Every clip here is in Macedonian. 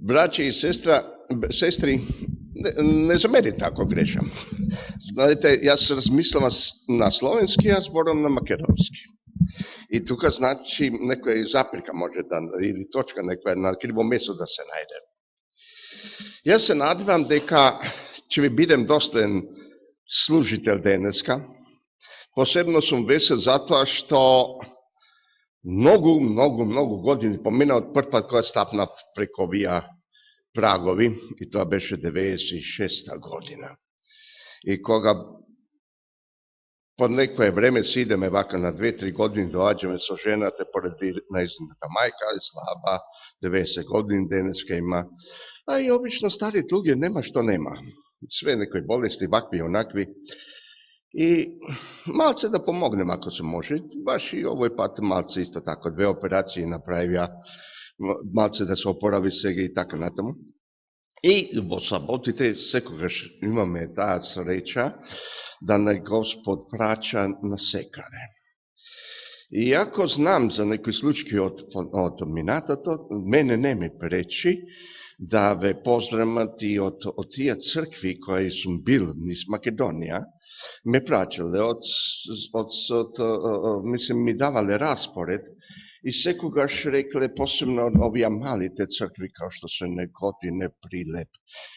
Braće i sestri, ne замерите ако грешам. Знаете, јас размислам на словенски, а зборам на македонски. И тука значи некоја заприка може да, или точка некоја на криво место да се најде. Јас се надевам дека ќе ви бидем достоен служител денеска. Посебно сум весел затоа што многу години помина од прв пат кога стапнав преко овие прагови, и тоа беше 96-та година. И кога по некое време си идеме вака на 2-3 години, доаѓаме со жената поради нејзината мајка, и слаба, 90 години денеска има. А и обично стари луѓе нема што нема. Све некои болести, вакви и онакви. И малце да помогнем ако се може. Баш и овој пат малце исто тако, 2 операции направија, малце да се опорави сега и така натаму. И во саботите секогаш имаме таа среќа да на Господ прача на секаре. И ако знам за некои случаи од минатото, мене не ми пречи да ве поздрамат и од тие цркви кои сум бил низ Македонија, ме прачале мислим, ми давале распоред и секогаш рекле, посебно овие малите цркви, као што се Неготи, Неприлеп,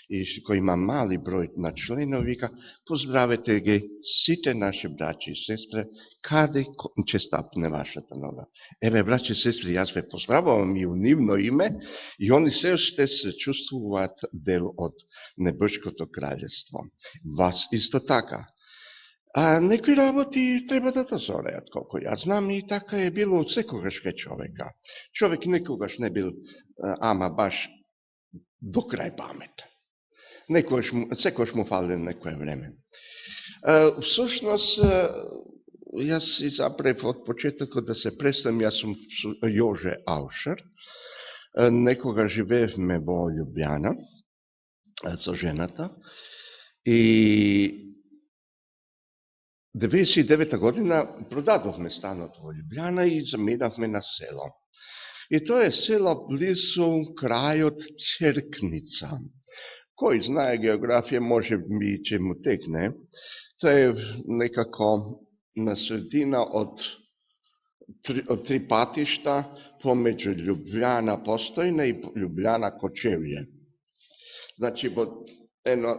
и кој има мали број на членови, вика, поздравете ги сите наши браќи и сестри, каде ќе стапне вашата нога. Еве, браќи и сестри, јас ве поздравувам и у нивно име, и они се уште се чувствуваат дел од небешкото краљество. Вас исто така. А некои работи треба да дозореат, колко јас знам, и така е било од секогаш кај човека. Човек некогаш не бил, ама баш до крај паметен. Секогаш му фали некое време. Всушност, јас изабрав од почетокот да се представам, јас сум Јоже Аушер. Некога живеевме во Љубљана со жената и 99 година продадовме станот во Љубљана и заминавме на село. И тоа е село близу крајот Церкница. Кој знае географија, може би ќе му текне. Тоа е некако на средина од три патишта помеѓу Љубљана Постојна и Љубљана Кочевје. Значи, во едно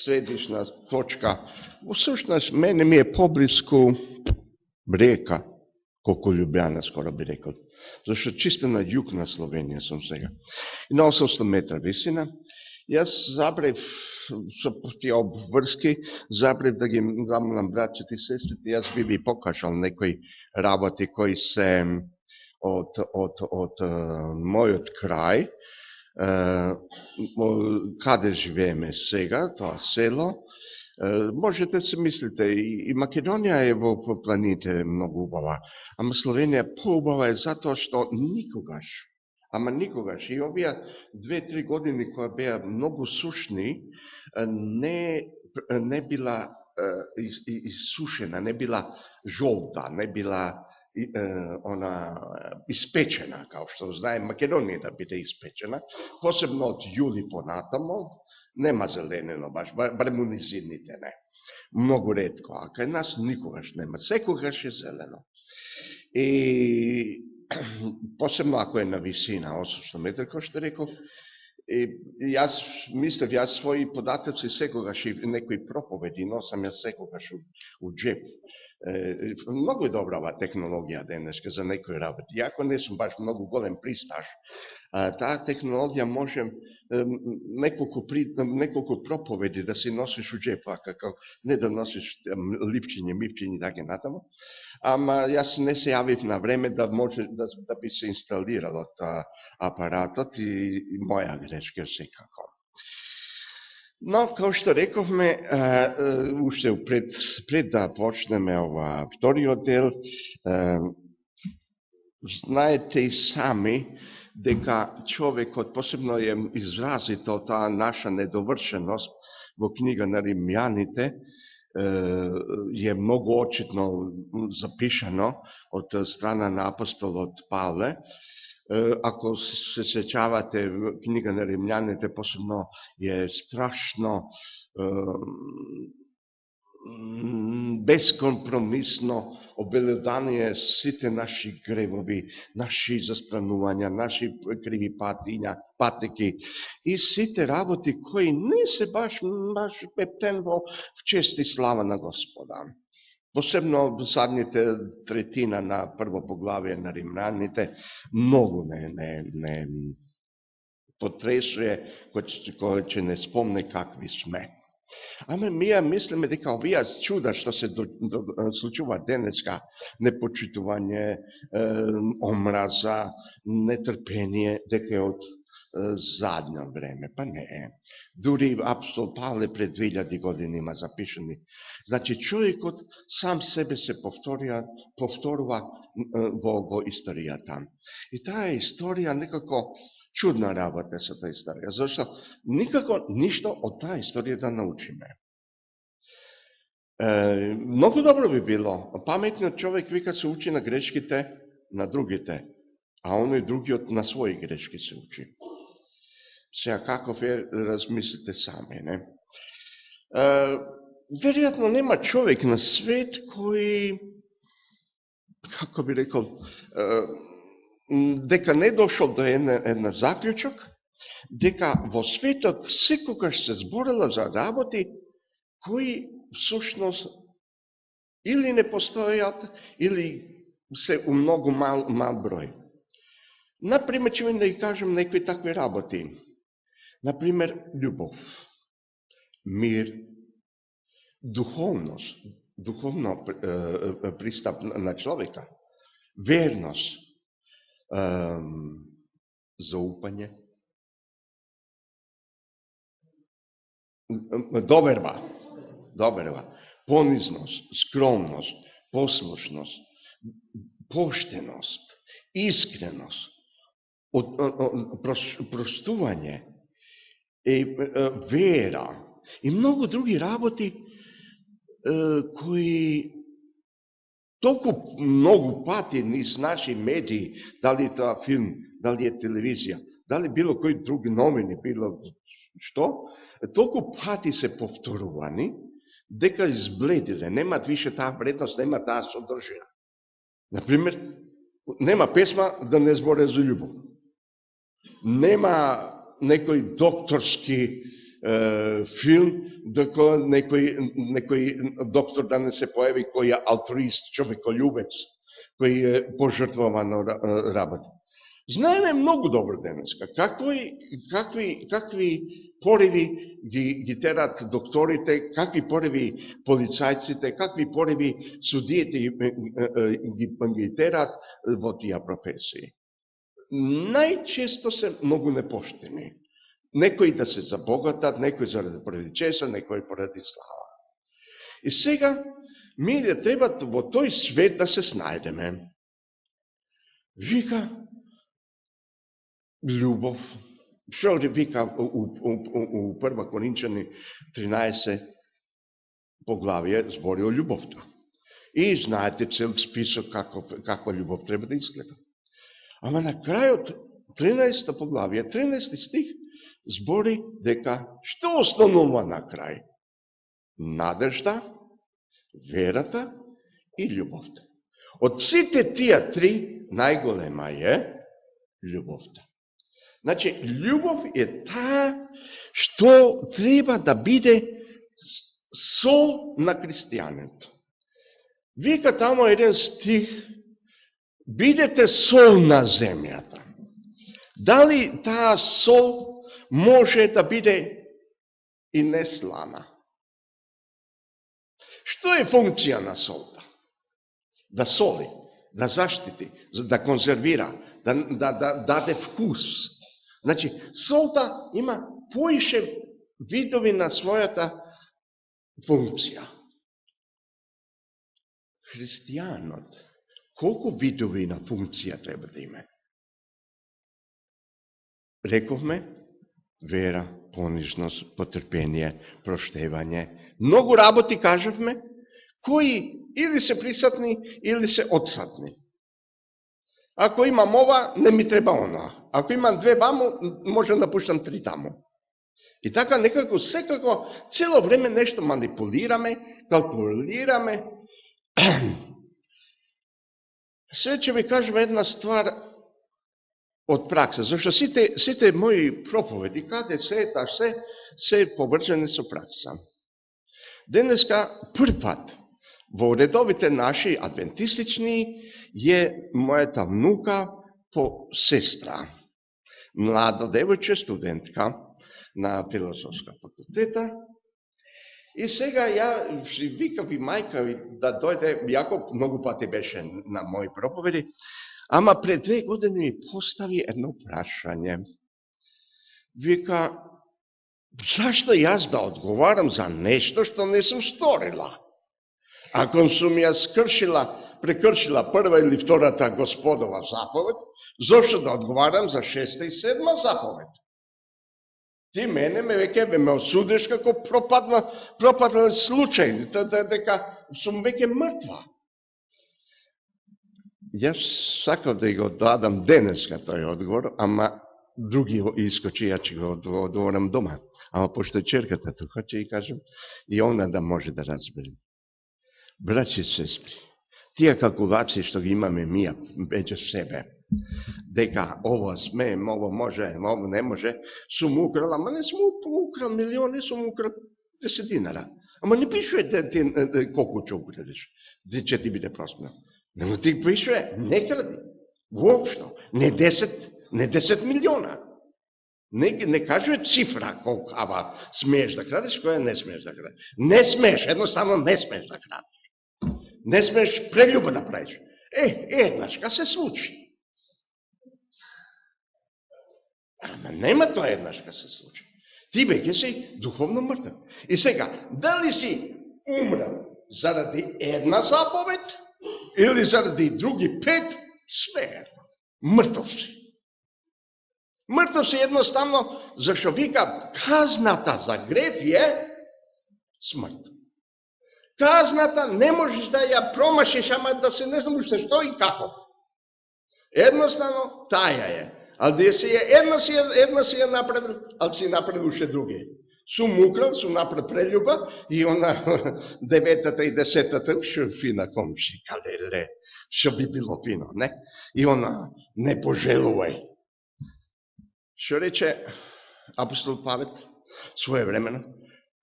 средишна точка. Всушност, мене ми е поблиску Река, колку Љубљана, скоро би рекол. Зашто чисто на југ на Словенија сум сега. И на 800 метра висина. Јас забрев со тие обврски, забрев да ги замолам браќите и сестрите, јас би ви покажал некои работи кои се од мојот крај, каде живееме сега, тоа село. Можете се мислите, и Македонија е во планините многу убава, ама Словенија поубава е затоа што никогаш, и овие 2-3 години која беа многу сушни, не била исушена, не била жолта, не била испечена, као што знае Македонија да биде испечена, посебно од јули понатамо, нема зеленено баш, барем у низините не. Многу ретко, а кај нас никогаш нема, секогаш е зелено. И посебно ако е на висина 800 метра, кој што реков, јас мислев, јас своји податоци секогаш и некои проповеди носам јас секогаш у джеп. Многу е добра ова технологија денеска за некои работи. Иако не сум баш многу голем пристаж, таа технологија може неколку проповеди да си носиш у джеп, како не да носиш мивчиња така натаму. Ама јас не се јавив на време да може да би се инсталирал апаратот и моја грешка секако. Но, како што рековме, уште пред да почнеме ова вториот дел, знаете и сами дека човекот, посебно е изразито таа наша недовршеност во книга на Римјаните, е многу очитно запишано од страна на апостолот Павле, ако се сеќавате, книга на Римљаните посебно е страшно безкомпромисно обелодание сите наши гревови, наши заспранувања, наши криви патеки и сите работи кои не се баш пептен во чест и слава на Господа. Посебно задните третина на прво поглавие на Римляните многу не потресуе, кој ќе не спомне какви сме. Ама ние мислиме дека овие чуда што се случува денеска, непочитување, омраза, нетрпение, дека е од задно време. Па не е. Дури апостол Павле пред 2000 години има запишани. Значи, човекот сам себе се повторува во историјата. И таа историја некако чудна работа со таа историја, зашто никако ништо од таа историја да научиме. Многу добро би било, паметниот човек вика се учи на грешките на другите, а оној другиот на своји грешки се учи. Сега каков е, размислите сами, не? Веројатно нема човек на свет кој, како би рекол, дека не дошол до една заклучок, дека во светот секогаш се зборела за работи кои всушност или не постојат, или се у многу мал број. Например, ќе да ги кажем некои такви работи. Например, љубов, мир, духовност, духовно пристап на човека, верност, заупање, доверба, понизност, скромност, послушност, поштеност, искреност, простување, вера и многу други работи кои толку многу пати низ наши медии, дали тоа филм, дали е телевизија, дали било кој други новини, било што, толку пати се повторувани, дека избледиле, немат више таа вредност, нема таа содржина. Например, нема песма да не зборе за љубов. Нема некој докторски филм, дека некој доктор да не се појави кој е алтруист, човеколюбец, кој е пожртвован работа. Знаеме многу добро денеска какви пореви ги терат докторите, какви пореви полицајците, какви пореви судиите ги терат во тие професии. Најчесто се многу непоштени. Некои да се забогатат, некои заради чеса, некои поради слава. И сега, ние треба во тој свет да се снајдеме. Вика љубов. Што вика у 1 Коринчани 13 поглавие збори о љубовта. И знаете цел список каква љубов треба да изгледа. Ама на крајот 13 поглавие, 13 стих збори дека што останува на крај? Надежда, верата и љубовта. Од сите тие три најголема е љубовта. Значи, љубов е таа што треба да биде сол на христијаните. Вика тамо еден стих, бидете сол на земјата. Дали таа сол може да биде и неслана? Што е функција на солта? Да соли, да заштити, да конзервира, да даде вкус. Значи, солта има поише видови на својата функција. Христијанот, колку видови на функција треба да има? Рековме, вера, понижност, потрпение, проштевање. Многу работи кажавме, кои или се присатни, или се отсатни. Ако имам ова, не ми треба оно. Ако имам 2 ваму, можам да пуштам 3 таму. И така некако секако цело време нешто манипулираме, калкулираме. Се ќе ви кажем една ствар од пракса, зашто сите мои проповеди, каде се се поврзани со пракса. Денеска првпат во редовите наши адвентистични е мојата внука по сестра. Млада девојче, студентка на философска факултета. И сега ја викав и мајка да дојде, јако многу пати беше на мои проповеди, ама пред 2 години ми постави едно прашање. Вика, зашто јас да одговарам за нешто што не сум сторила? Ако сум ја прекршила прва или втората Господова заповед, зошто да одговарам за 6-та и 7-ма заповед? Ти мене ме осудиш како пропаднал случај, дека сум веќе мртва. Јас сакав да го дадам денеска тој одговор, ама други искочи, ја ќе го одговорам дома. Ама пошто черката тука, ќе ја кажем, и она да може да разбере. Браќи и сестри, тие калкулации што ги имаме мија меѓу себе, дека ово смеем, ово може, ово не може, сум украл, ама не сум украл милиони, сум украл 10 динара. Ама не пишуе колку ќе украдеш, ќе ти биде просмено. Но ти пишуе, не кради, воопшто, не 10 милиона. Не кажуе цифра колку, ама смееш да крадеш, која не смееш да крадеш. Не смееш, едноставно не смееш да крадеш. Не смееш прелюба да правиш. Еднашка се случи. Ама нема тоа еднашка се случи. Ти веќе си духовно мртв. И сега, дали си умрал заради една заповед, или заради други 5, све мртов си. Мртов си едноставно, зашто вика, казната за грев е смрт. Казната не можеш да ја промашиш, ама да се не знам уште што и како. Едноставно, таја е. Ali jedna si je napravil, ali si napravil še drugi. Sum ukral, sum napravil preljuba i ona 9-та и 10-та še fina komšika, lele, što bi bilo fino, ne? I ona ne poželuje. Što reče apostol Павел своевременно,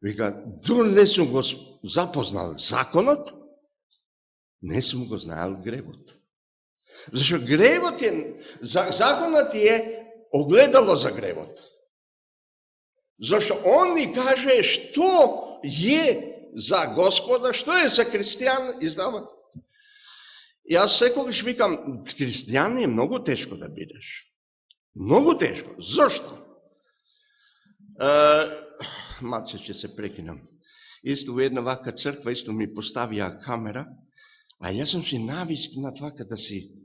вика, дори не сум го запознал законот, не сум го знаел гревот. Зашто гревот законот е огледало за гревот. Зашто он ни каже што е за Господа, што е за христијан издава. Јас секогаш викам, христијан е многу тешко да бидеш. Многу тешко. Зошто? Малце ќе се прекинам. Исто во една вака црква, исто ми поставија камера, а јас сум си навик на това да си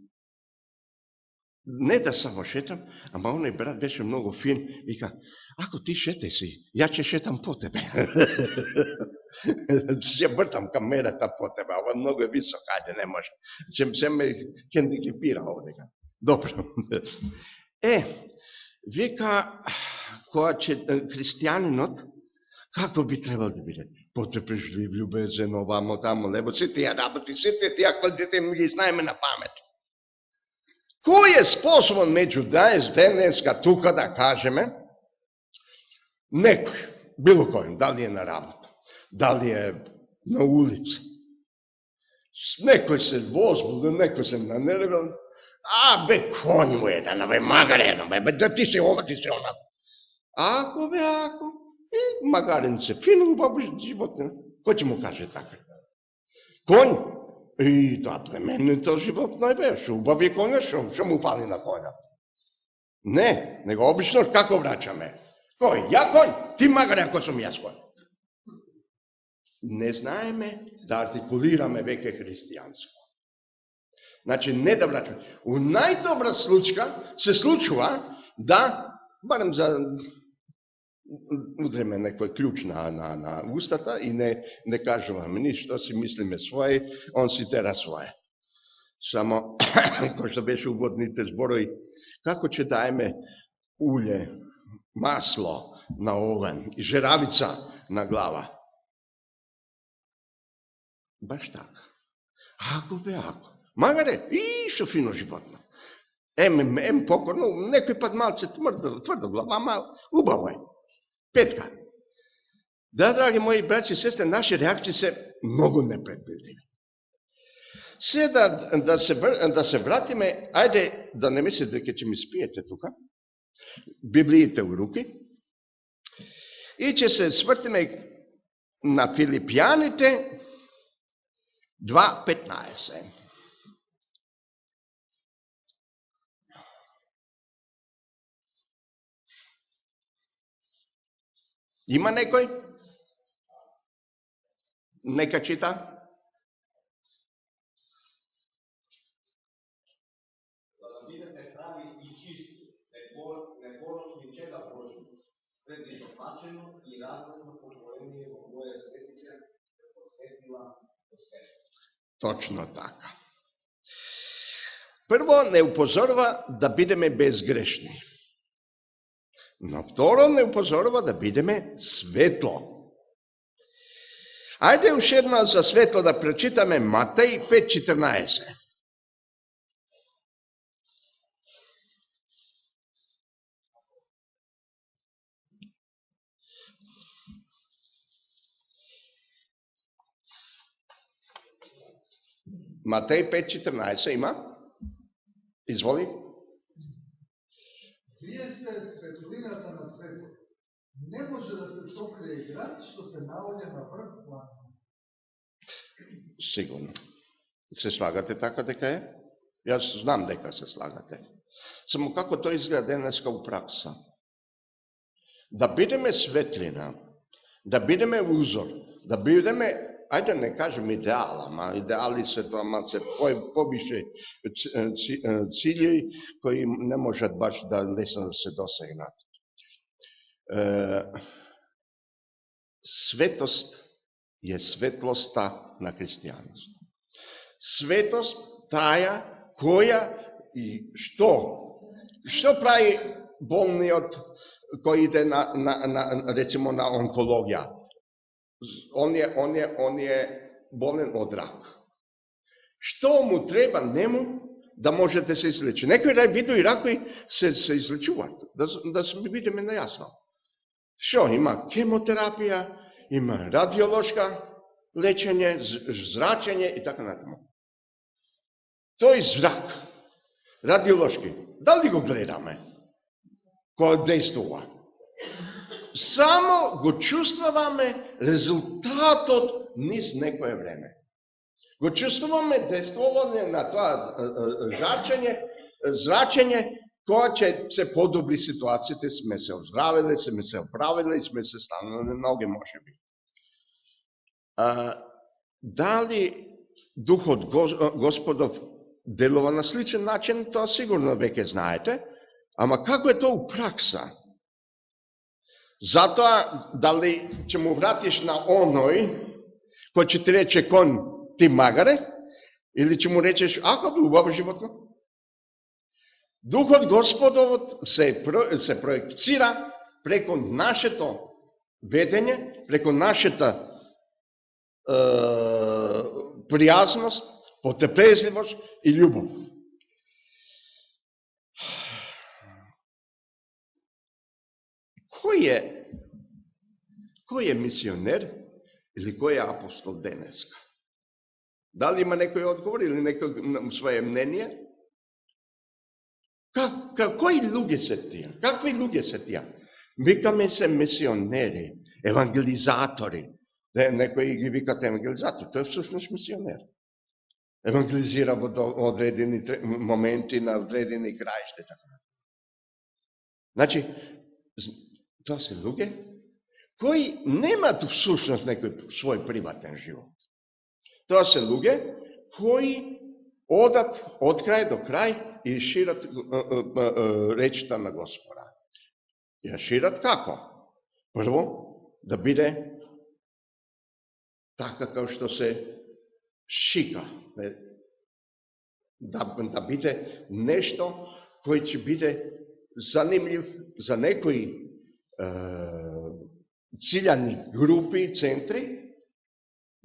не да само шетам, ама оној брат беше многу фин, вика, ако ти шетај си, ја ќе шетам по тебе. Ќе вртам камерата по тебе, ова многу е висок, ајде не може. Ќе ме хендикепира овдека. Добро. Вика, која че христијанинот, како би требал да биде? Потрпежлив, љубезен, овамо, тамо, лебо, сите тие работи, сите тие квалитети ги знаеме на памет. Кој е способен меѓу денеска тука да кажеме, некој, било кој, дали е на работа, дали е на улица, некој се возбуден, некој се нанервен, кој му е, магарено, да ти се ова, ти се она. Ако, магарен се, фино убаво животно, кој ќе му каже така? Конј? Тоа племенито живот најбеше, убави коња, што му пали на коњата. Не, него обично како врачаме? Кој? Ја конј? Ти магаре ако сум јас конј. Не знаеме да артикулираме веќе христијанско. Значи, не да врачаме. У најдобра случка се случува да, барем за удреме некој клjuč на устата и не кажуваме ништо, си мислиме своје, он си тера своје. Само, кој што беше уводните зборови, како ќе даеме уле, масло на оган и жеравица на глава? Баш така. Ако бе, ако. Магаре, што фино животно. Покорно, некој пат малце тврдо глава, ама убаво е. Петка. Да, драги мои браќи и сестри, наши реакции се многу непредвидливи. Се да се вратиме, ајде да не мислите дека ќе ми спиете тука, Библиите у руки, и ќе се свртиме на Филипјаните 2:15. Има некој? Нека чита. За да бидете прави и чисти, непорочни чеда Божи, предизопачено и радостно поколение во кое светите се посветила до себе. Точно така. Прво не упозорува да бидеме безгрешни. Но второ не упозорува да бидеме светло. Ајде уште една за светло да прочитаме Матеј 5:14. Матеј 5:14 има? Изволи. Вие сте светлината на светот. Не може да се сокрие град што се наоѓа на врх планина. Сигурно. Се слагате така дека е? Јас знам дека се слагате. Само како тој изгледа денеска у пракса. Да бидеме светлина, да бидеме узор, да бидеме, ајде не кажем идеал, ама идеали се тоа малце побише цилји кои не можат баш да лесно да се досегнат. Светост е светлоста на христијанство. Светост таја која и што прави болниот кој иде речемо на онкологија. Он е болен од рак. Што му треба нему да може да се излечи? Некои видови ракови се излечуваат, да се бидеме најасно. Што има? Хемотерапија, има радиолошка лечење, зрачење и така натаму. Тој зрак, радиолошки, дали го гледаме? Кој действува? Само го чувствуваме резултатот низ некое време. Го чувствуваме действување на тоа зрачење, кога ќе се подобри ситуацијата, сме се оздравили, сме се оправили и сме се станали на ноги, може би. Дали Духот Господов делува на сличен начин, тоа сигурно веќе знаете, ама како е тоа у пракса? Затоа, дали ќе му вратиш на оној, кој ќе ти рече кон ти магаре, или ќе му речеш, ако би убаво животно? Духот Господовот се проекцира преко нашето ведење, преко нашата пријазност, потрпезливост и љубов. Кој е мисионер или кој е апостол денеска? Дали има некој одговор или некој своje мнение? Кои луѓе се тие? Какви луѓе се тие? Викаме се мисионери, евангелизатори. Некои ги викат евангелизатори, тој е всушност мисионер. Евангелизира во одредени моменти на одредени краишта. Значи, тоа се луѓе кои немаат всушност некој свој приватен живот. Тоа се луѓе кои одат од крај до крај и шират речта на Господа. Ја шират како? Прво, да биде така како што се шика. да биде нешто кој ќе биде занимлив за некои циљани групи, центри,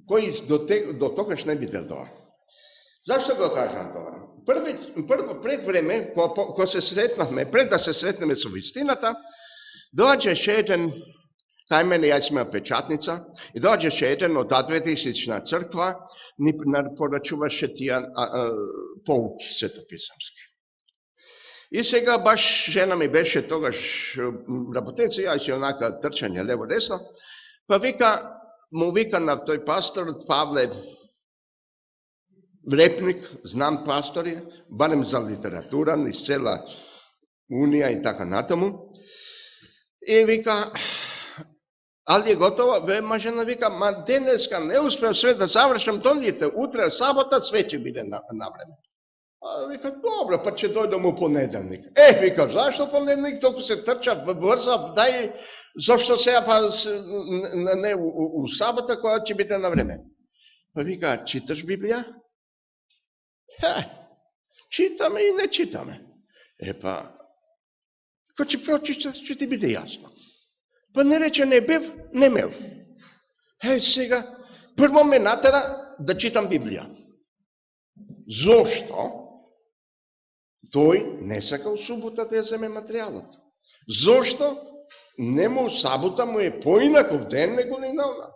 кои до тогаш не видел тоа. Зашто го кажам тоа? Прво пред време, кога се сретнахме, пред да се сретнеме со вистината, доаѓаше еден, тај мене јас имам печатница, и доаѓаше еден од адвентистична црква, ни порачуваше тие поуки светописамски. И сега баш жена ми беше тогаш работенца, јас и онака трчање лево-десно, па му вика на тој пастор, Павле Репник, знам пастори, барем за литература, низ цела Унија и така натаму, и вика, али е готова? Жена вика, ма денеска не успеам све да завршам тонлите, утре сабота све ќе биде на време. Вика, добро, па ќе дојдам у понеделник. Вика, зашто понеделник, толку се трча, брза, дај, зашто сега па не у сабота, која ќе биде на време. Па вика, читаш Библија? Читаме и не читаме. Па, кога ќе прочиташ, ќе ти биде јасно. Па не рече не бев, не мев. Сега, прво ме натера да читам Библија. Зошто? Тој не сакал субота да ја земе материјалот. Зошто? Нему сабота му е поинаков ден него ли на она.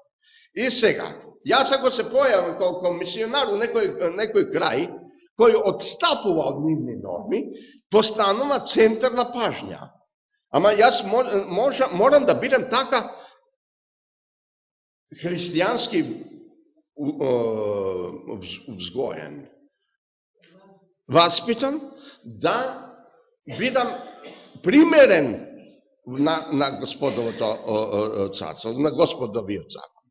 И сега, јас ако се појавам како мисионар у некој крај, кој отстапува од нивни норми, постанува центар на пажња. Ама јас морам да бидам така христијански взгоен, васпитан, да бидам примерен на Господовото царство, на Господовиот закон.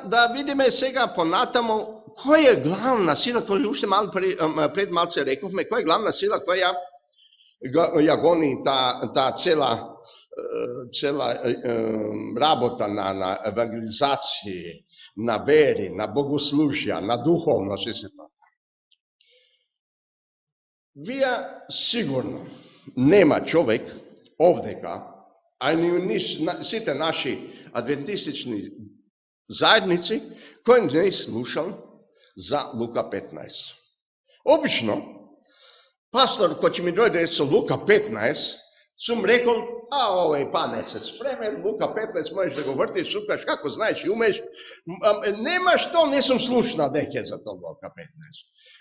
Да видиме сега понатаму кој е главна сила, кој уште пред малце рековме, кој е главна сила која ја гони таа цела работа на евангелизација, на вери, на богослужја, на духовност и се тоа. Вие сигурно нема човек овдека, а и сите наши адвентистични заедници, кој не е слушал за Лука 15. Обично, пастор кој ќе ми дојде со Лука 15, сум рекол, овој па не се спремен, Лука 15 можеш да го вртиш, сукаш, како знаеш и умеш, нема што не сум слушнал деќе за тоа Лука 15.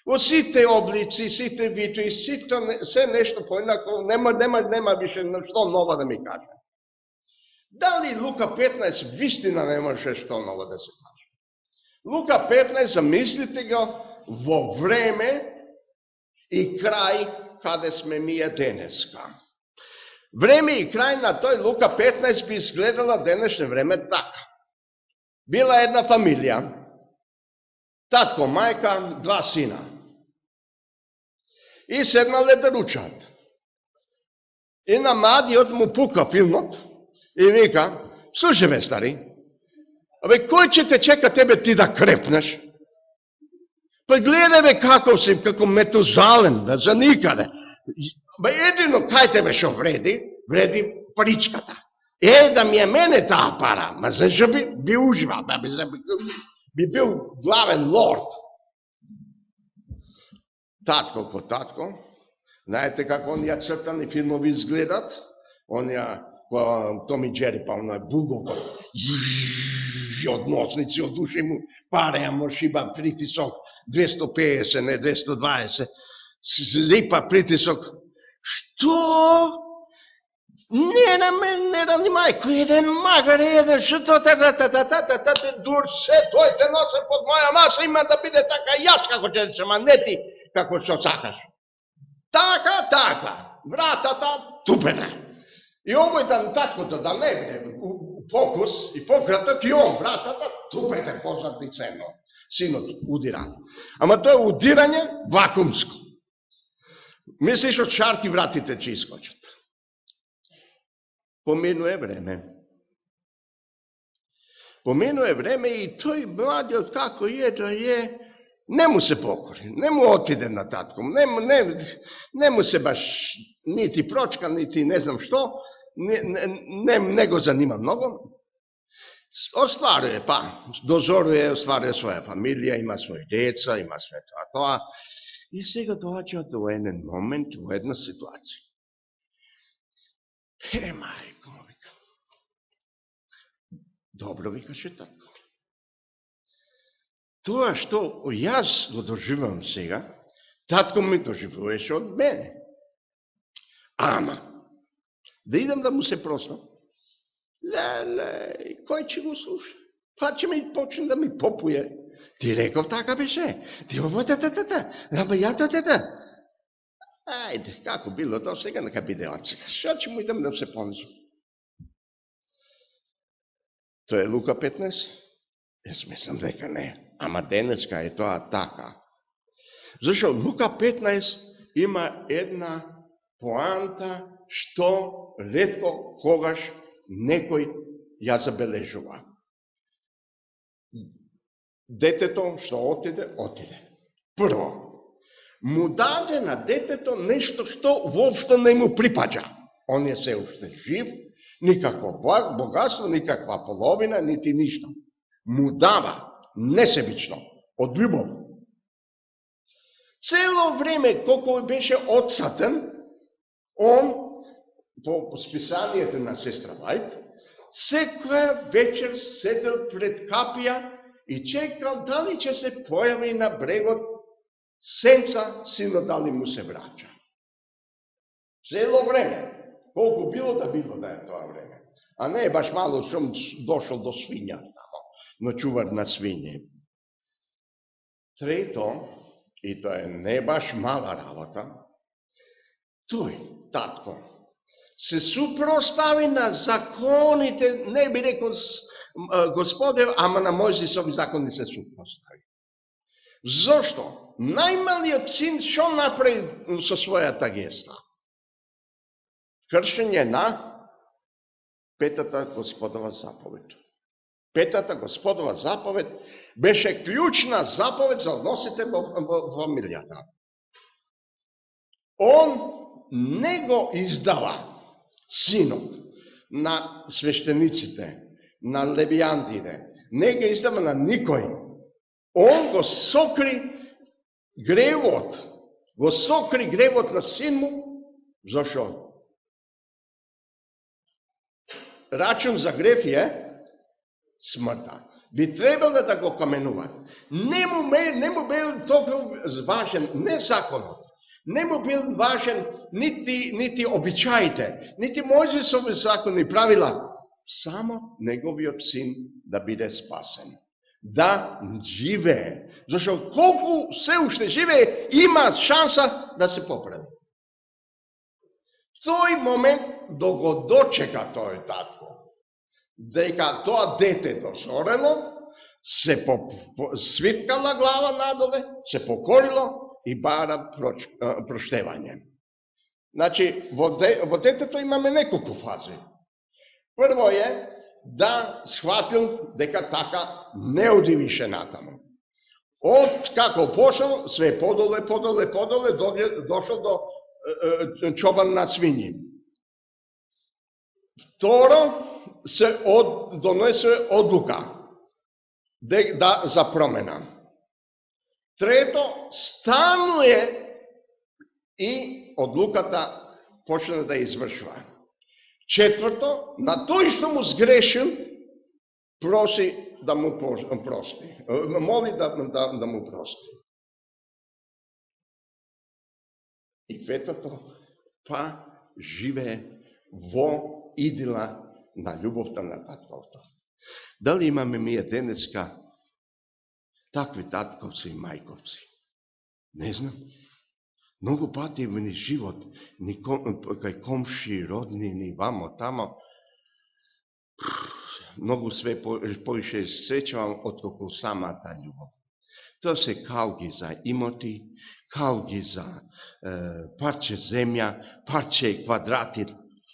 Во сите облици, сите витои, се нешто поинако, нема више што ново да ми каже. Дали Лука 15 вистина немаше што ново да се каже? Лука 15, замислите го, во време и крај каде сме ние денеска. Време и крај на тој Лука 15 би изгледала денешно време така. Била една фамилија, татко, мајка, два сина. И седнале да ручат. И на младиот му пука филмот и вика, слушай ме, стари, кој ќе те чека тебе ти да крепнеш? Па гледај бе како си, како Метузалем, за никаде. Едино кај тебе шо вреди паричката. Да ми е мене таа пара, ма зашо би уживал, би бил главен лорд. Татко ко татко, знаете како онија цртани филмови изгледат? Онија Томи Джери, па оној булдогот, од носници, од уши му пареја му шиба притисок, 250, не 220, липа притисок. Што? Не на мен, не да ни мајко, еден магар, еден што дур се, тој те носе под моја маса, има да биде така јас како ќе се манети, како што сакаш. Така, вратата, тупена. И овој таткото да не биде фокус и пократок, и он вратата, тупете позадни цено. Синот удира. Ама тоа е удирање вакуумско. Мислиш од шарки вратите ќе искочат. Поминуе време. Поминуе време и тој младиот како да е, не му се покори, не му отиде на татком, не му се баш нити прочка, нити не знам што, не го занима многу. Остварuje, дозорuje, остварuje своја фамилија, има своји деца, има све тоа. И сега доаѓа до еден момент, во една ситуација. Мајко, вика. Добро, викаше татко. Тоа што јас го доживам сега, татко ми доживуваше од мене. Ама, да идам да му се простам, кој ќе го слуша? Па ќе ми почне да ми попуе. Ти реков така беше. Ти ово ама ја Ајде, како било до сега, нека биде од сега. Што ќе му идам да се понизу? Тоа е Лука 15? Јас мислам дека не. Ама денеска е тоа така. Зашто Лука 15 има една поанта што ретко когаш некој ја забележува. Детето што отиде. Прво, му даде на детето нешто што воопшто не му припаѓа. Он е се уште жив, никакво богатство, никаква половина, нити ништо. Му дава несебично, од љубов. Цело време, колко беше отсатен, он, по списанието на сестра Вајт, секоја вечер седел пред капија и чекал дали ќе се појави на брегот сенца, сино дали му се враќа. Цело време, колку било да е тоа време. А не е баш мало сум дошол до свиња тамо, ночувар на свиње. Трето, и тоа е не баш мала работа, тој, татко, се супростави на законите, не би рекол Господев, ама на Мојзисови закони се супростави. Зошто? Најмалиот син што направи со својата геста? Кршење на петата Господова заповед. Петата Господова заповед беше клучна заповед за односите во фамилијата. Он не го издава синот на свештениците, на левијантите, не го издава на никој. Он го сокри гревот на син му, зашо? Рачун за грев е смртта. Би требало да го каменуваат. Не му бил толку важен не законот, не му бил важен нити обичаите, нити Мојзисови закони правила, само неговиот син да биде спасен. Да живее. Зашто колку се уште живее, има шанса да се поправи. Тој момент да го дочека тој татко, дека тоа дете дозорело, се свиткала глава надоле, се покорило и бара проштевање. Значи, во детето имаме неколку фази. Прво е да схватил дека така не оди више натаму. Од како пошел, све подоле, дошол до чобан на свињи. Второ, се донесе одлука за промена. Трето, стануе и одлуката почна да извршува. Четврто, на тој што му сгрешил, проси да му прости. Моли да му прости. И петото, живее во идила на љубовта на татковта. Дали имаме ние денеска такви татковци и мајковци? Не знам. Многу пати во ни живот, ни кај комши, родни, ни вамо, тамо, многу све поише сечувам отколку самата љубов. Тоа се кауги за имоти, кауги за парче земја, парче квадрати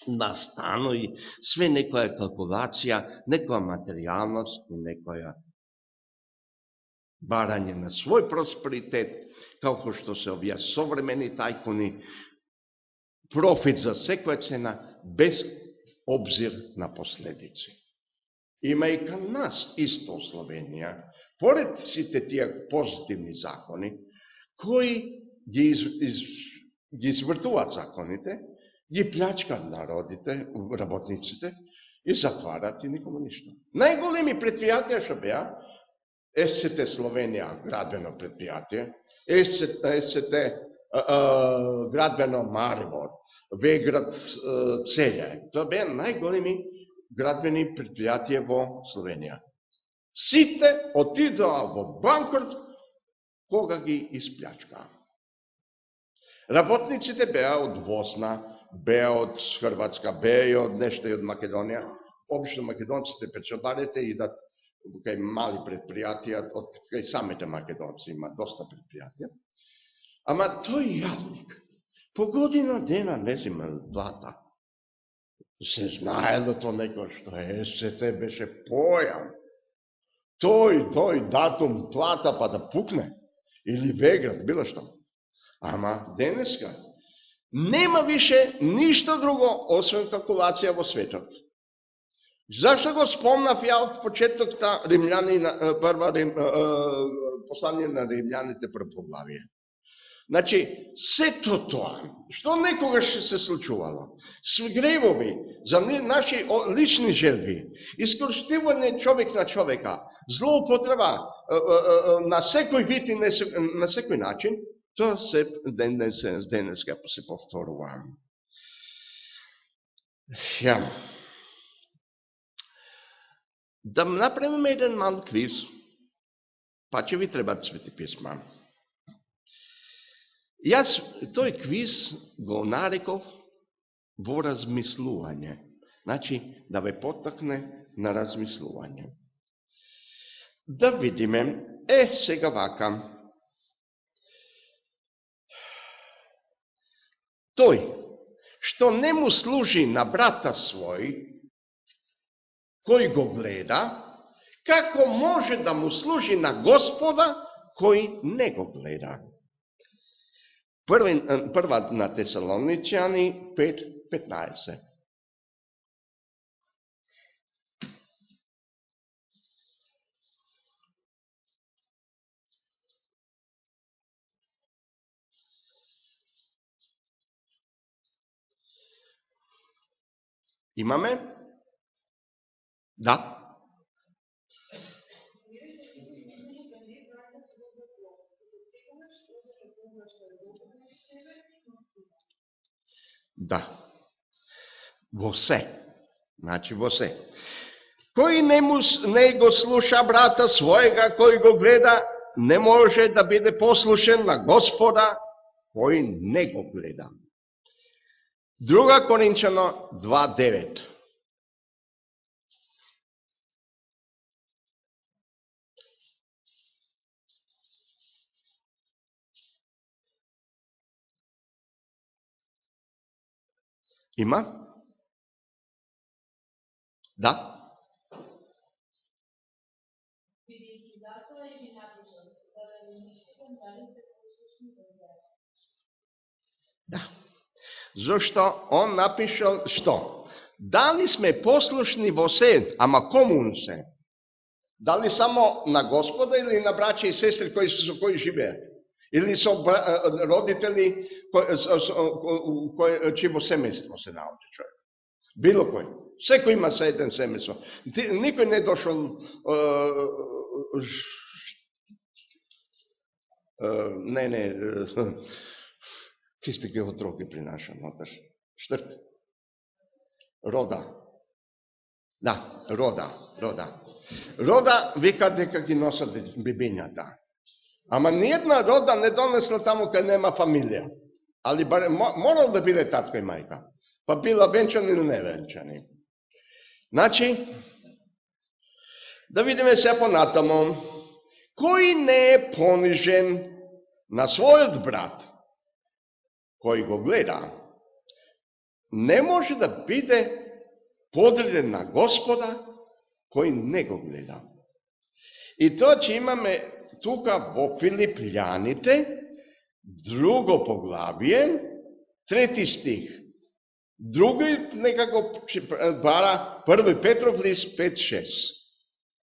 на станови, све некоја калкулација, некоја материјалност и некоја барање на свој просперитет, како што се овие современи тајкуни, профит за секоја цена, без обзир на последици. Има и кај нас исто у Словенија, поред сите тие позитивни закони, кои ги извртуваат законите, ги плячкат народите, работниците и затварат и никому ништо. Најголеми предпријатија што беа, СЦТ Словенија, градбено предпријатие, СЦТ градбено Марибор, Веград Целје. Тоа беа најголеми градбени предпријатија во Словенија. Сите отидоа во банкрот кога ги исплячкаа. Работниците беа од Босна, беа од Хрватска, беа и од нешто и од Македонија. Обично македонците печалбарите идат кај мали предпријатија, од кај самите македонци има доста предпријатија. Ама тој јадник по година дена не зема плата. Се знаело то некој што СЦТ беше појам. Тој датум плата па да пукне. Или Веград, било што. Ама денеска нема више ништо друго освен калкулација во светот. Зашто го спомнав ја од почетокта послание на римљаните првоглавие? Значи, сето тоа, што некогаш се случувало, гревови за наши лични желби, искористување човек на човека, злоупотреба на секој вид и на секој начин, тоа се денеска се повторува. Да направиме еден мал квиз, па ќе ви требат свети писма. Јас тој квиз го нареков во размислување. Значи, да ве поттакне на размислување. Да видиме, сега вака. Тој, што не му служи на брата свој, кој го гледа, како може да му служи на Господа, кој не го гледа. Прва на Тесалоничани 5:15. Имаме? Да. Да. Во се. Значи во се. Кој не го слуша брата својега, кој го гледа, не може да биде послушен на Господа, кој не го гледа. Друга Коринчано 2:9. Има? Да? Да. Зошто он напишал што? Дали сме послушни во се, ама кому се? Дали само на Господа или на браќа и сестри со кои живеат? Или со родители чиво семејство се наоѓа човек? Било кој. Секој има се еден семејство. Никој не дошол ти сте ги отроги принашан, ноташ. Штрт. Рода. Да, рода. Рода вика дека ги носат бебињата. Ама ниједна рода не донесла таму кај нема фамилија. Али морал да биде татко и мајка. Па била венчани или не венчани. Значи, да видиме се понатамо. Кој не е понижен на својот брат, кој го гледа, не може да биде подреден на Господа, кој не го гледа. И тоа, че имаме тука во Филипјаните, 2 поглавие, 3 стих. Други некако бара 1 Петров лист 5-6.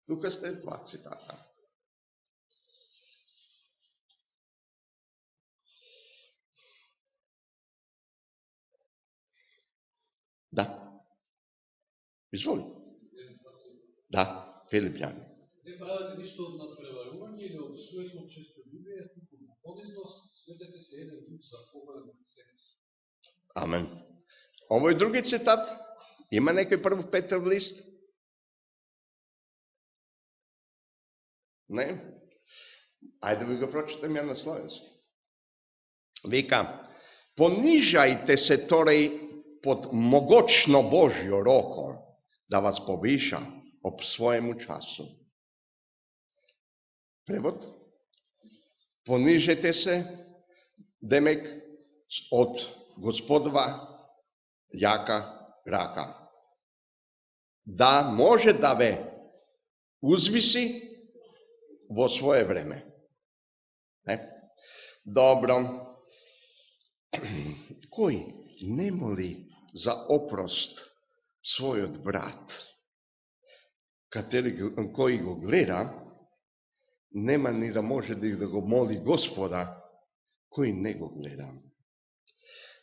Тука сте 2 цитата. Да. Изволи. Да, Филипјани. Не правите ништо од надпреварување или од суетно честолюбие, туку во понизност светете се еден друг за поголем од себе си. Амен. Овој други цитат, има некој 1 Петров лист? Не? Ајде ви го прочитам ја на словенски. Вика, понижајте се тореј под могочно Божјо роко, да вас повиша об своему часу. Превод. Понижете се, демек, од Господова јака рака. Да може да ве узвиси во свое време. Не? Добро. Кој не моли за опрост својот брат, кој го гледа, нема ни да може да го моли Господа, кој не го гледа.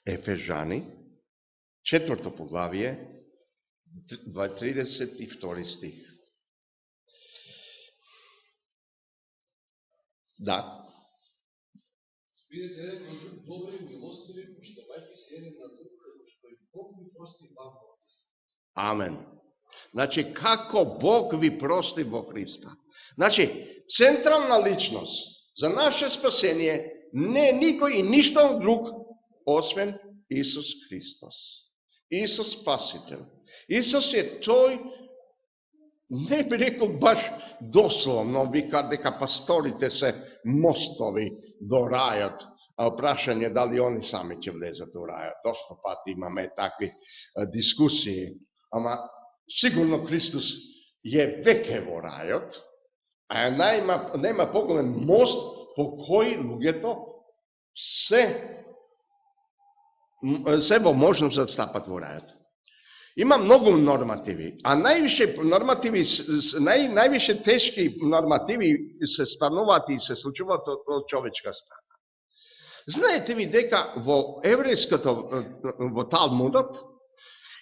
Ефежани, 4 поглавие, 32 стих. Да. Бидете еден кон друг добри, милостиви, поштевајќи се еден на друг, како што и Бог ви прости вам во Христа. Амен. Значи, како Бог ви прости во Христа. Значи, централна личност за наше спасение не е никој и ништо друг, освен Исус Христос. Исус Спасител. Исус е тој, не би рекол баш дословно, вика дека пасторите се мостови до рајот, а прашање дали они сами ќе влезат у рајот. Доста пати имаме такви дискусии, ама сигурно Христос е веќе во рајот, а нема поголем мост по кој луѓето се во можност да стапат во рајот. Има многу нормативи, а највише нормативи, највише тешки нормативи се стануваат и се случуваат од човечка страна. Знаете ви дека во еврејското, во Талмудот,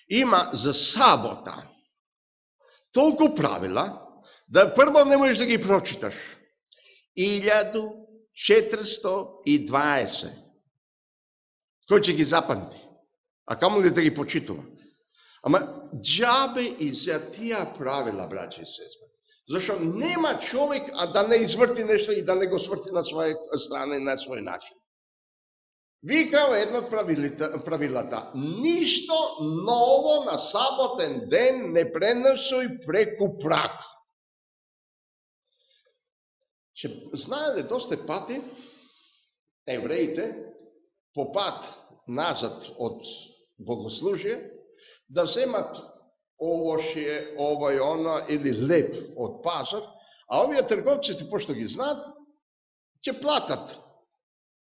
има за сабота толку правила, да прво не можеш да ги прочиташ. 1420. Кој ќе ги запамти? А камо ли да ги почитува? Ама џабе и за тие правила, браќи и сестри. Зашто нема човек а да не изврти нешто и да не го сврти на своја страна и на свој начин. Вика едно од правилата. Ништо ново на саботен ден не пренесуј преку прак. Знаеле доста пати евреите по пат назад од богослужие да земат овошје, овој оно или леп од пазар, а овие трговците, пошто ги знаат, ќе платат.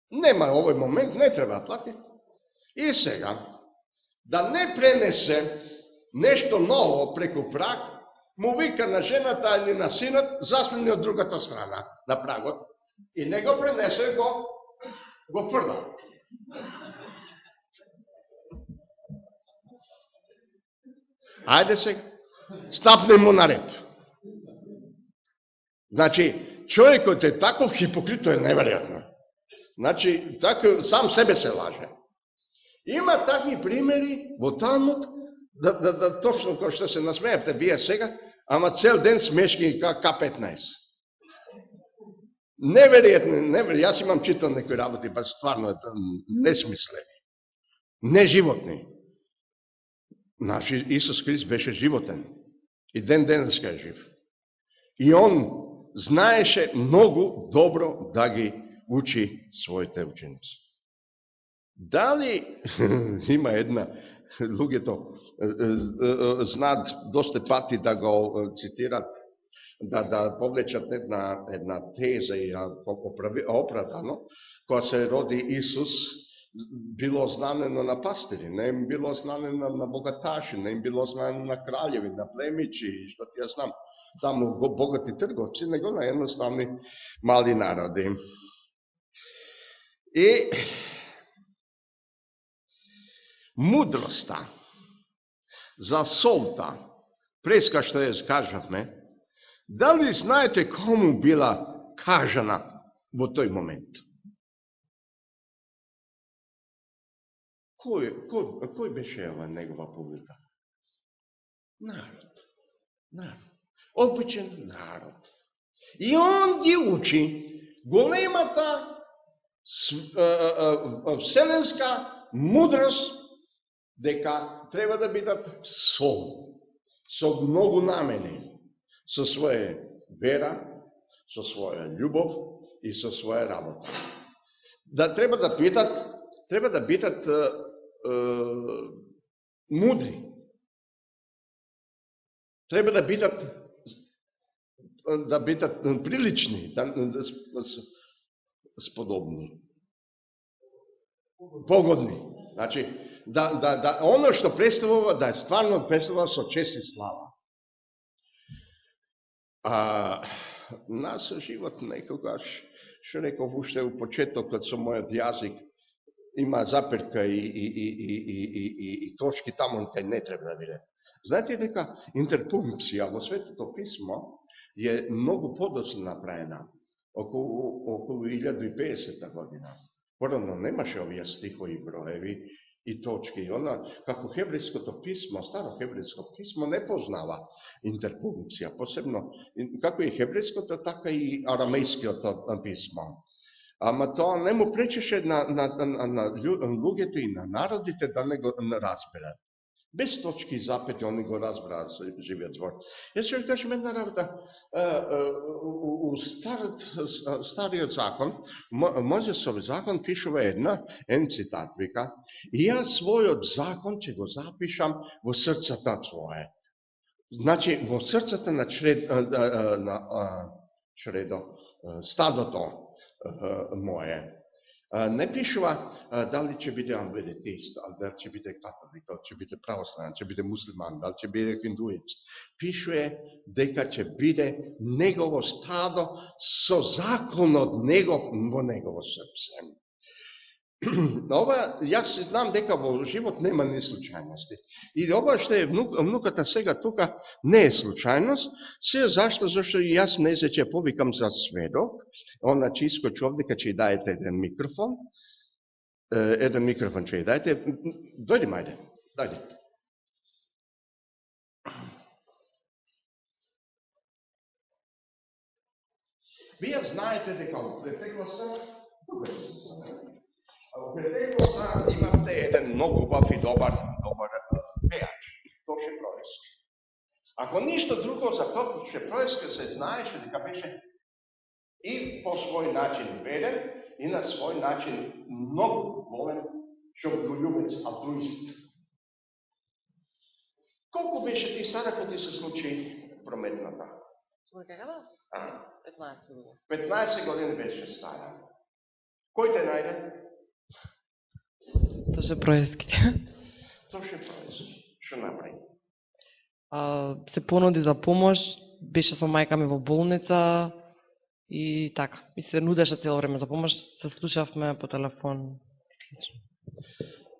Нема овој момент, не треба да плати. И сега, да не пренесе нешто ново преку праг, му вика на жената или на синот, заслени од другата страна на прагот, и не го пренесе, го фрда. Ајде сега, стапне му на ред. Значи, човекот е таков хипокрит, е неверојатно. Значи, тако, сам себе се лаже. Има такви примери во Талмуд, да точно кој што се насмеевте вие сега, ама цел ден смешки К-15. Неверојатно, јас имам читал некои работи, ба стварно несмислени, неживотни. Наш Исус Христ беше животен и ден-денеска е жив. И он знаеше многу добро да ги учи своите ученици. Дали има една, луѓето знаат доста пати да го цитират, да повлечат една теза и оправдано, кога се роди Исус, било знанено на пастири, не им било знанено на богаташи, не им било знанено на краљеви, на племичи, и што ти ја знам, таму богати трговци, него на едноставни мали народи. И мудроста за солта, преска што ја кажавме, дали знаете кому била кажана во тој момент? Кој беше ова негова публика? Народ. Обичен народ. И он ги учи големата вселенска мудрост дека треба да бидат сол, со многу намени, со своја вера, со своја љубов и со своја работа. Да треба да бидат мудри. Треба да бидат прилични, сподобни, погодни. Значи, оно што представува, да стварно представува со чест и слава. Нас живот некогаш, што реков уште у почетокот со мојот јазик, има заперка и точки таму кај не треба да биде. Знаете дека интерпункција во Светото Писмо е многу подоцна направена, околу 1050 година. Порано немаше овие стихови, броеви и точки. Она, како хеврејското писмо, старо хеврејско писмо, не познава интерпункција, посебно, како и хеврејското, така и арамејското писмо. Ама тоа не му пречеше на луѓето и на народите да не го разберат. Без точки и запети, они го разбраат со живиот збор. Јас ќе кажем една работа. У стариот закон, Мојзесов закон, пишува еден цитат, вика: и јас својот закон ќе го запишам во срцата твое. Значи, во срцата на стадото мое. Не пишува дали ќе биде адвентист, дали ќе биде католик, дали ќе биде православен, ќе биде муслиман, дали ќе биде хиндуист. Пишува дека ќе биде негово стадо со законот негов во негово срце. Ова, јас знам дека во живот нема ни случајности. И ова што е внуката сега тука не е случајност. Се зашто и јас не ќе повикам за сведок. Она ќе искочи овдека, ќе дајете еден микрофон. Еден микрофон ќе дајете. Дојди, мајде. Дојди. Вие знаете дека во претеклоста имате еден многу убав и добар пејач, Тоше Проески. Ако ништо друго за Тоше Проески се знаеше дека беше и по свој начин верен, и на свој начин многу волен човеколюбец, алтруист. Колку беше ти стара кога ти се случи прометната? Какава? 15 години. 15 години беше стара. Кој те најде? Тоше Проески. Тоше Проески. Што направи? Се понуди за помош, беше со мајка ми во болница и така. И се нудеше цело време за помош, се слушавме по телефон.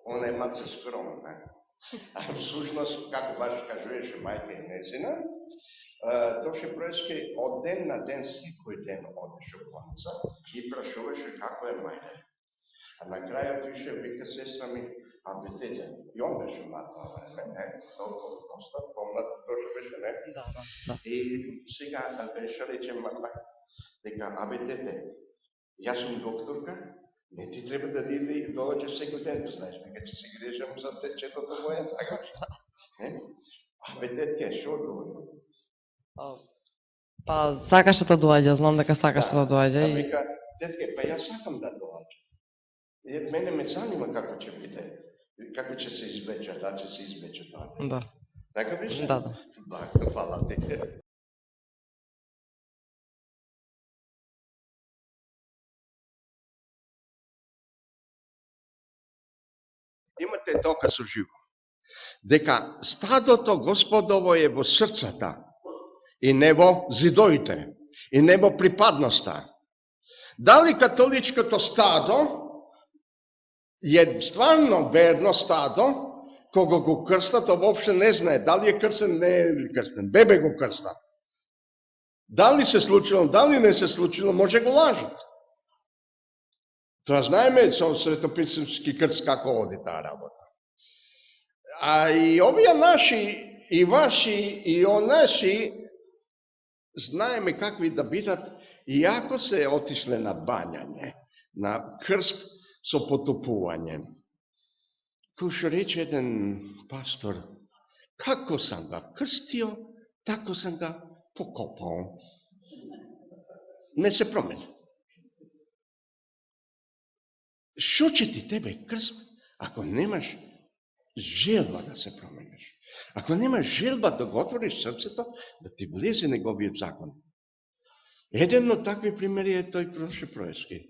Она е маце скромна. А всушност, како баш кажуваше мајка и незина, Тоше Проески од ден на ден, секој ден одеше во болница и прашуваше како е мајка. А на крајот више вика сестра ми, дете, и он беше млад на време, не? Доста помлад, Тоше беше, не? Да. И сега беше речем, дека, дете, јас сум докторка, не ти треба да доаѓаш секој ден, знаеш, дека ќе се грижам за детето моје, така што? Дете, што одговори? Па, сакаше да доаѓа, знам дека сакаше да доаѓа. И вика, детке, па јас сакам да доаѓа. И мене ме занима како ќе биде, како ќе се извлече, да ќе се извлече тоа. Да. Така беше? Да. Фала ти. е доказ живо. Дека стадото Господово е во срцата и не во зидоите, и не во припадноста. Дали католичкото стадо е стварно верно стадо, кога го крстат, то воопште не знае дали е крстен, не е крстен. Бебе го крстат. Дали се случило, дали не се случило, може го лажат. Тоа знаеме со светописмски крст како оди таа работа. А и овие наши, и ваши, и онаши, знаеме какви да бидат, иако се отишле на бањање, на крст со потопување. Кој рече еден пастор, како сам ga крстио, тако сам ga покопал. Не се промени. Шо ќе ти тебе крст, ако немаш желба да се промениш? Ако немаш желба да го отвориш срцето, да ти влезе неговиот закон. Еден од такви примери е тој Проше Проески.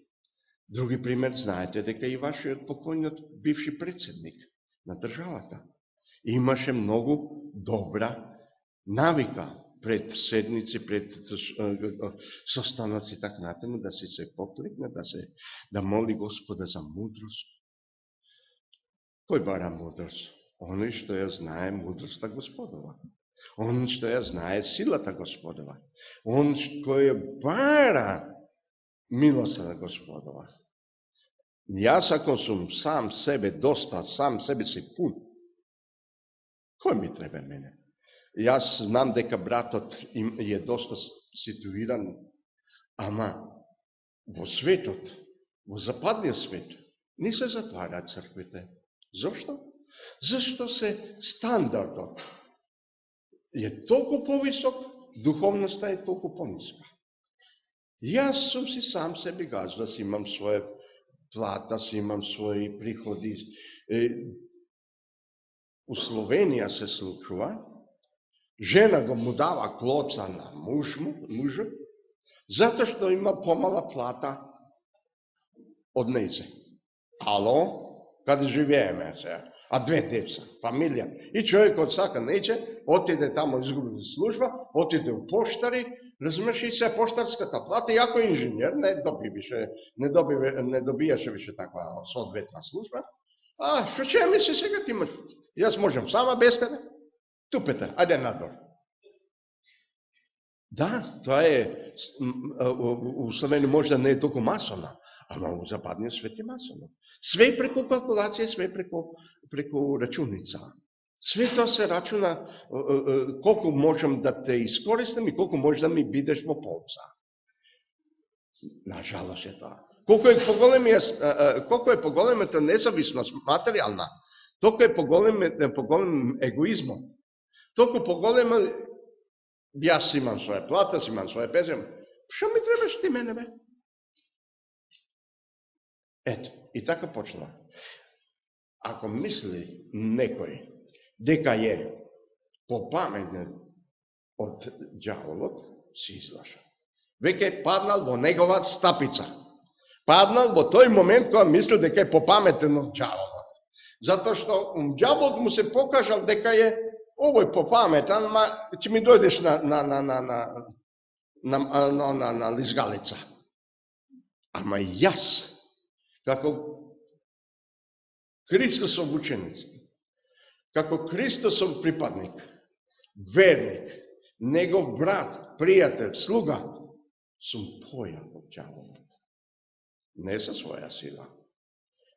Други пример, знаете дека и вашиот покојниот бивши председник на државата имаше многу добра навика пред седници, пред состаноци, така натаму, да се покликне, да моли Господа за мудрост. Кој бара мудрост? Оној што ја знае мудроста Господова. Он што ја знае силата Господова. Он кој ја бара милоста Господова. Јас ако сум сам себе доста, сам себе си пун, кој ми треба мене? Јас знам дека братот е доста ситуиран, ама во светот, во западниот свет, не се затвараат црквите. Зошто? Зашто се стандардот е толку повисок, духовноста е толку пониска. Јас сум си сам себе газда, си имам своја плата, си имам своји приходи. У Словенија се случува, жена го му дава клоца на мужот, затоа што има помала плата од нејзе. Ало, каде живееме сега? А две деца, фамилија. И човекот сака неќе, отиде тамо, изгуби служба, отиде у поштари, разумеш, и се поштарската плата, иако инженер, не добијаше више таква соодветна служба. А, што ќе мисли сега ти имаш? Јас можам сама без тебе? Тупете, ајде надор. Да, тоа е, у Словенија може да не е толку масона, ама у западниот свет е масоно. Све преку калкулација, све преку рачуница. Све тоа се рачуна колку можам да те искористам и колку може да ми бидеш во полза. Нажалост е тоа. Колку е поголемата независност материјална, толку е поголем егоизмот. Толку поголема, јас имам своја плата, имам своја пензија, што ми требаш ти мене, бе? Ето, и така почнува. Ако мисли некој дека е попаметен од ѓаволот, си излаша. Веќе е паднал во негова стапица. Паднал во тој момент кога мисли дека е попаметен од ѓаволот. Затоа што ѓаволот му се покажал дека е овој попаметен, ма ќе ми дојдеш на лизгалица. Ама јас, како Христосов ученик, како Христосов припадник, верник, негов брат, пријател, слуга, сум појан од ѓаволот. Не со своја сила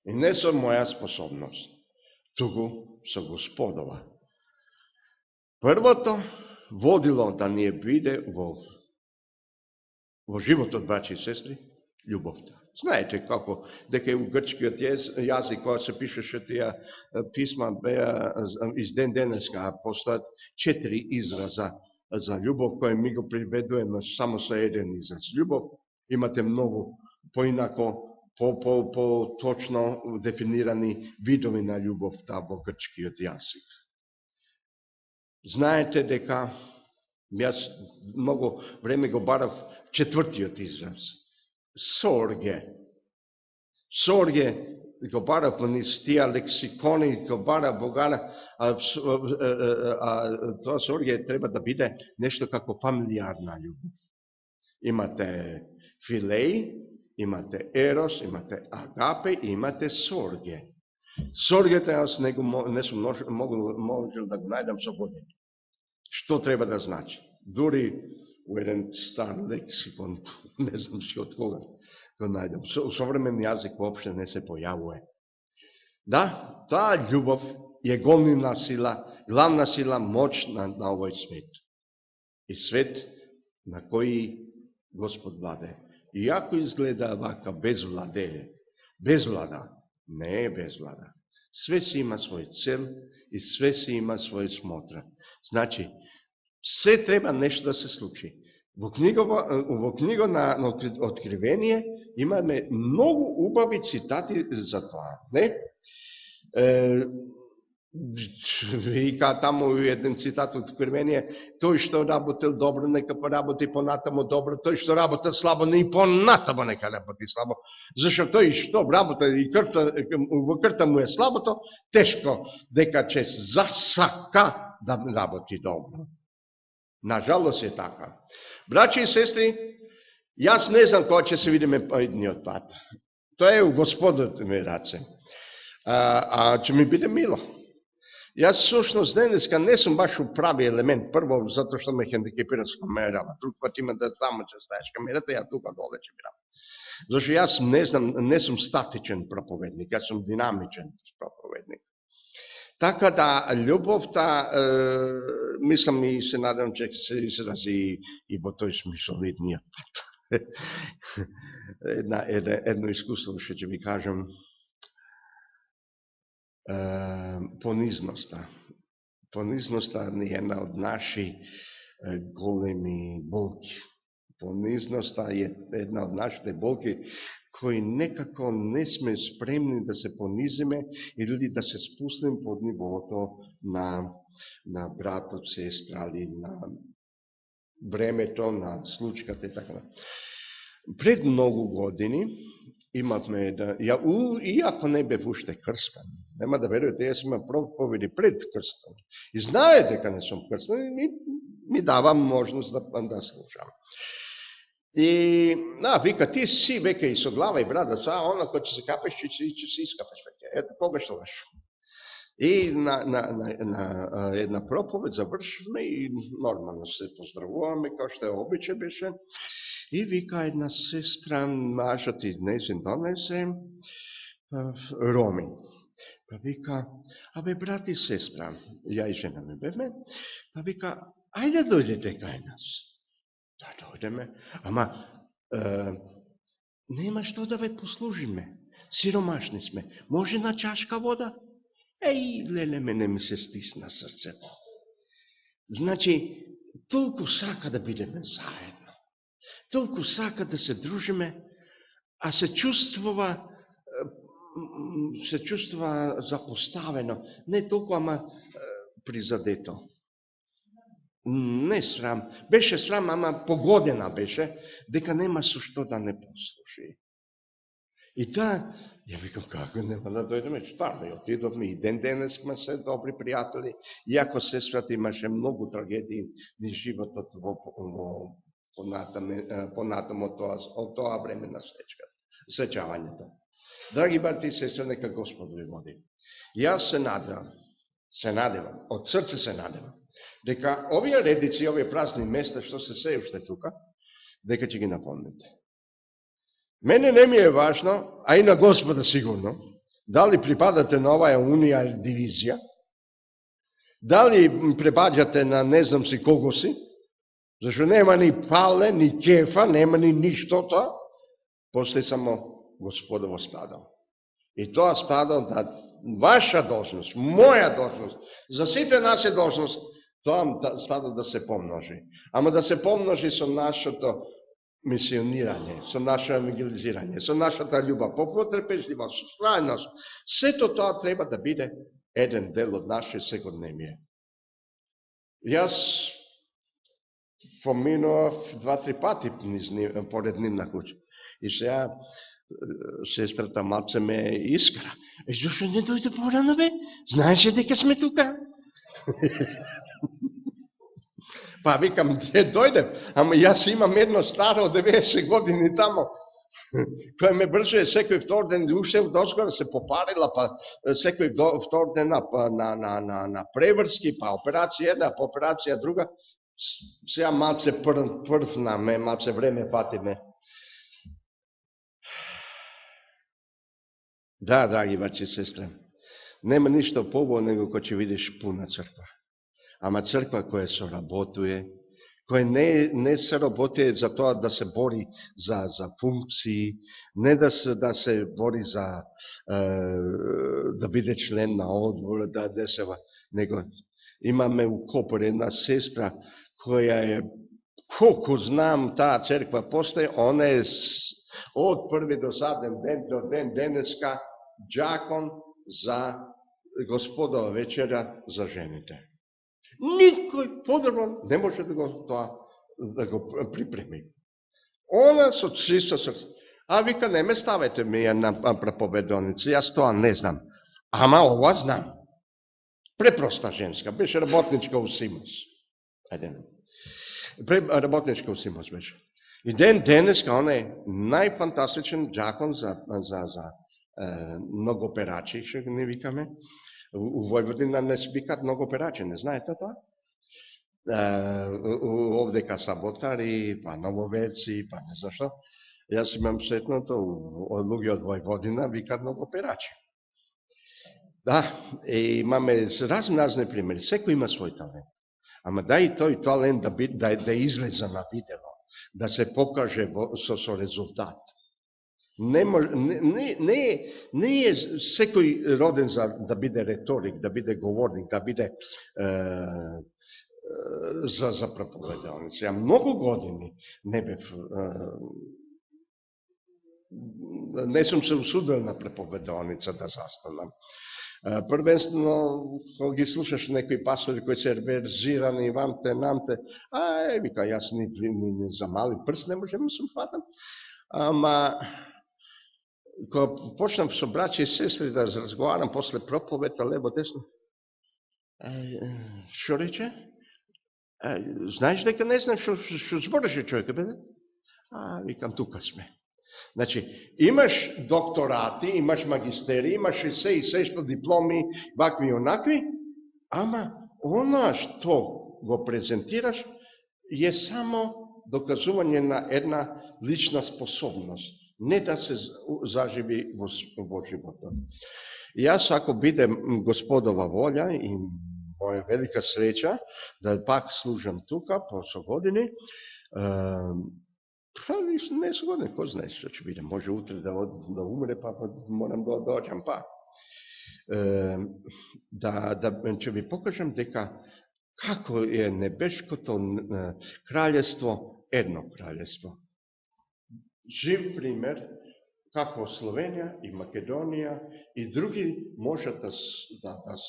и не со моја способност, туку со Господова. Првото водило да ни биде во животот, браќи и сестри, љубовта. Знаете како, дека у грчкиот јазик, кога се пишеше тие писма, беа из ден денеска, постојат 4 израза за љубов, кој ми го приведуваме само со еден израз. Љубов, имате многу поинако, по-точно дефинирани видови на љубовта во грчкиот јазик. Знаете дека, јас многу време го барав 4-тиот израз. Сорге. Сорге го бара по низ тие лексикони, го бара Богана, тоа сорѓе треба да биде нешто како фамилиарна љубов. Имате филеј, имате ерос, имате агапе и имате сорѓе. Сорѓето јас не сум можел да го најдам со години. Што треба да значи? Дури у еден стар лексикон, не знам си од кога го најдам. Современ јазик воопште не се појавува. Да, таа љубов е главна сила, моќ на овој свет. И свет на кој Господ владее. Иако изгледа вака безвлада, не е безвлада. Све си има свој цел и све си има свој смотра. Значи, се треба нешто да се случи. Во книга на Откривение имаме многу убави цитати за тоа. Не? Вика таму еден цитат од Откривение: тој што работел добро, нека поработи понатамо добро, тој што работел слабо, не и понатамо нека работи слабо. Зашто тој што работа и во крта му е слабото, тешко дека ќе засака да работи добро. Нажалост е така. Браќи и сестри, јас не знам кога ќе се видиме по едниот пат. Тоа е у Господот ми раце. Ќе ми биде мило. Јас сушност денеска не сум баш у прави елемент. Прво, затоа што ме хендикепира с камерава. Друг пат има да таму ќе стаеш камерата, ја тука доле ќе бирам. Зашто јас не сум статичен проповедник, јас сум динамичен проповедник. Така да, љубовта, мислам и се надам, че се изрази и во тој смисол едниот пат. Едно искуство што ќе ви кажам. Понизноста. Понизноста е една од наши големи болки. Понизноста е една од нашите болки кои некако не сме спремни да се понизиме или да се спуснем под нивото на братот, сестра, или на бремето, на случката и така. Пред многу години имавме иако не бев уште крстен, нема да верувате, јас имам проповеди пред крстен. И знае дека не сум крстен, ми дава можност да слушам. И, вика, ти си века и со глава и брада, она кој ќе се капеш, ќе се искапеш веќе. Ето, погашуваш. И на една проповед завршивме и нормално се поздравуваме, како што е обичај беше. И вика една сестра, мажот и нејзин донесе роми. Па вика, брат и сестра, ја и жена ми бевме, па вика, ајде дојдете кај нас. Да, дојдеме, ама нема што да ве послужиме. Сиромашни сме. Може на чашка вода? Леле, мене ми се стисна срцето. Значи, толку сака да бидеме заедно. Толку сака да се дружиме, а се чувствува запоставено. Не толку, ама призадето. Не срам. Беше срам, ама погодена беше, дека нема со што да не послуши. И таа, ја викам, како нема да дојдеме, стварно, и отидовме, и денес сме се добри пријатели, иако сестрата имаше многу трагедии низ животот во понатамо од тоа време на сечавањето. Драги брати и сестри, нека Господ ви води. Јас се надевам, од срце се надевам, дека овие редици, овие празни места што се се уште тука, дека ќе ги напомнете. Мене не ми е важно, а и на Господа сигурно, дали припадате на оваа унија или дивизија, дали припаѓате на не знам си кого си, зашто нема ни пале, ни кефа, нема ни ништото, после само Господово стадо. И тоа стадо на ваша должност, моја должност, за сите нас е должност, тоа стадо да се помножи. Ама да се помножи со нашето мисионирање, со нашето евангелизирање, со нашата љубов, потрпежливост, страјност. Сето тоа треба да биде еден дел од наше секојдневие. Јас поминував 2-3 пати поред нивна куќа. И сега сестрата Маце ме искра. Зашо не дојде порано, бе? Знаеше дека сме тука? Па викам, не дојдем, ама јас имам едно старо 90 години тамо, кој ме брзuje секој втор ден, уште дозгора се попарила, па секој втор ден на преврски, па операција една, па операција друга. Сега Маце прв на ме, Маце време пати ме. Да, драги бачи и сестре, нема ништо побољно него кога ќе видиш пуна црква. Ама црква која се работуе, која не се работи за тоа да се бори за функции, не да се бори за да биде член на одбор, да десева, него имаме у Копор една сестра која е, колку знам, таа црква постои, она е од први до заден ден до ден денеска џакон за Господова вечера за жените. Никој подобро не може да го припреми. Она со чисто срце. А вика, не ме ставете ми на проповедоница, јас тоа не знам. Ама ова знам. Препроста женска, беше работничка у Симос. Работничка у Симос беше. И денеска она е најфантастичен џакон за многоперачи, што не викаме. У Војводина не се викат многоперачи, не знаете тоа? Овдека саботари, па нововеци, па не знам што. Јас имам сетното, од луѓе од Војводина викат многоперачи. Да, имаме разни примери. Секој има свој талент. Ама да и тој талент да излезе на видело, да се покаже со резултат. Не е секој роден за да биде реторик, да биде говорник, да биде за проповедалница. Ја многу години не бев, не сум се усудил на проповедалница да застанам. Првенствено, кога ги слушаш некои пастори кои се верзирани, вамте, вика, јас ни за мали прст не можем да се фатам. Ама, кога почнам со браќа и сестри да разговарам после проповета лево десно, шо рече? Знаеш дека не знам шо збореше човека, бе? Викам, тука сме. Значи, имаш докторати, имаш магистери, имаш и се што дипломи, вакви и онакви, ама она што го презентираш е само доказување на една лична способност, не да се заживи во животот. Јас, ако бидем Господова волја и моја велика среќа, да пак служам тука, со години, не со години, кој знае што ќе биде, може утре да умре, па морам да доđам пак. Ќе ви покажам дека како е небешкото краљество едно краљество. Жив пример како Словенија и Македонија и други можат да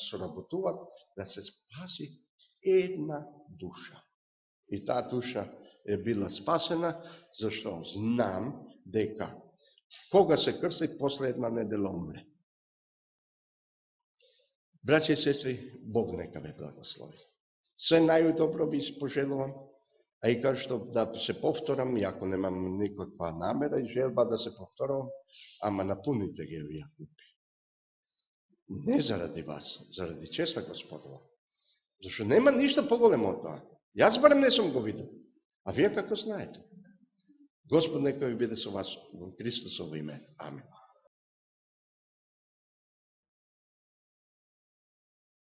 соработуват, да се спаси една душа. И таа душа е била спасена, зашто знам дека кога се крсти, после една недела умре. Браќи и сестри, Бог нека ве благослови. Се најдобро ви пожелувам, а и кажа што да се повторам, иако немам никаква намера и желба да се повторам, ама напуните ги овие купи. Не заради вас, заради честа Господова. Зашто нема ништо поголемо од тоа. Јас барем не сум го видел. А вие како знаете? Господ нека ви биде со вас во Христосово име. Амин.